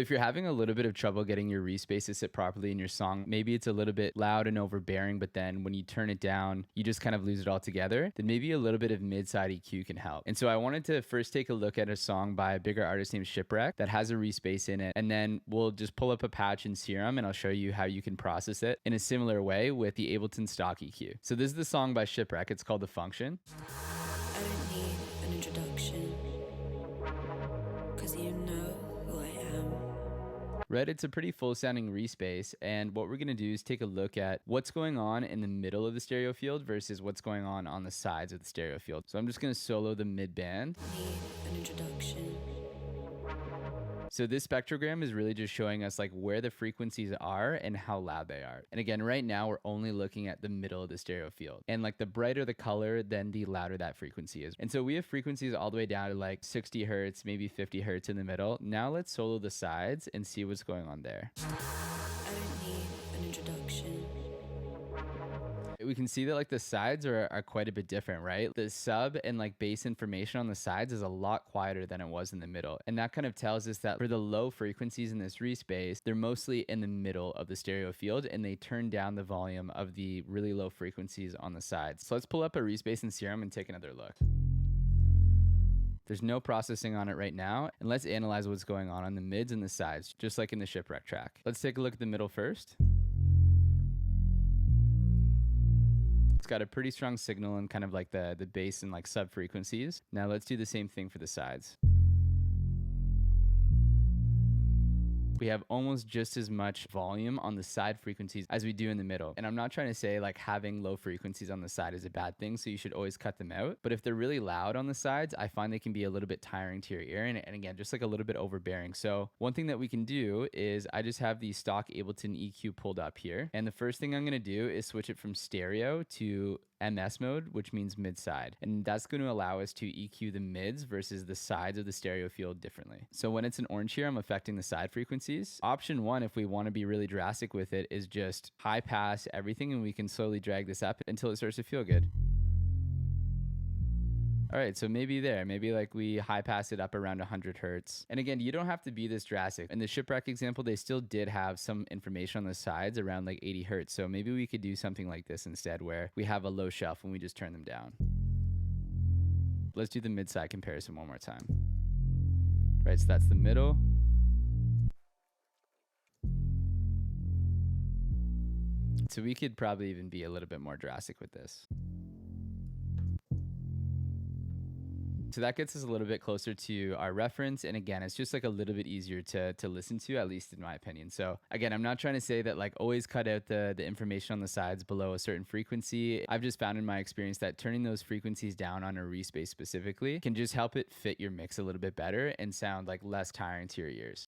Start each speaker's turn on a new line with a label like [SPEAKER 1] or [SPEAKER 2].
[SPEAKER 1] If you're having a little bit of trouble getting your respace to sit properly in your song, maybe it's a little bit loud and overbearing, but then when you turn it down, you just kind of lose it all together, then maybe a little bit of mid-side EQ can help. And so I wanted to first take a look at a song by a bigger artist named Shipwreck that has a respace in it, and then we'll just pull up a patch in Serum and I'll show you how you can process it in a similar way with the Ableton stock EQ. So this is the song by Shipwreck. It's called The Function.
[SPEAKER 2] I don't need an introduction, 'cause you know who I am.
[SPEAKER 1] Right, it's a pretty full sounding respace, and what we're going to do is take a look at what's going on in the middle of the stereo field versus what's going on the sides of the stereo field. So I'm just going to solo the mid band.
[SPEAKER 2] Need an introduction.
[SPEAKER 1] So this spectrogram is really just showing us like where the frequencies are and how loud they are. And again, right now we're only looking at the middle of the stereo field. And like the brighter the color, then the louder that frequency is. And so we have frequencies all the way down to like 60 hertz, maybe 50 hertz in the middle. Now let's solo the sides and see what's going on there.
[SPEAKER 2] I don't need an introduction.
[SPEAKER 1] We can see that like the sides are quite a bit different, right? The sub and like bass information on the sides is a lot quieter than it was in the middle. And that kind of tells us that for the low frequencies in this respace, they're mostly in the middle of the stereo field and they turn down the volume of the really low frequencies on the sides. So let's pull up a respace in Serum and take another look. There's no processing on it right now. And let's analyze what's going on the mids and the sides, just like in the Shipwreck track. Let's take a look at the middle first. It's got a pretty strong signal and kind of like the bass and like sub frequencies. Now let's do the same thing for the sides. We have almost just as much volume on the side frequencies as we do in the middle. And I'm not trying to say like having low frequencies on the side is a bad thing, so you should always cut them out. But if they're really loud on the sides, I find they can be a little bit tiring to your ear and again, just like a little bit overbearing. So one thing that we can do is I just have the stock Ableton EQ pulled up here. And the first thing I'm gonna do is switch it from stereo to MS mode, which means mid side. And that's going to allow us to EQ the mids versus the sides of the stereo field differently. So when it's an orange here, I'm affecting the side frequencies. Option one, if we want to be really drastic with it, is just high pass everything and we can slowly drag this up until it starts to feel good. All right, so maybe like we high pass it up around 100 hertz. And again, you don't have to be this drastic. In the Shipwreck example, they still did have some information on the sides around like 80 hertz. So maybe we could do something like this instead where we have a low shelf and we just turn them down. Let's do the mid-side comparison one more time. Right, so that's the middle. So we could probably even be a little bit more drastic with this. So that gets us a little bit closer to our reference. And again, it's just like a little bit easier to listen to, at least in my opinion. So again, I'm not trying to say that like always cut out the information on the sides below a certain frequency. I've just found in my experience that turning those frequencies down on a respace specifically can just help it fit your mix a little bit better and sound like less tiring to your ears.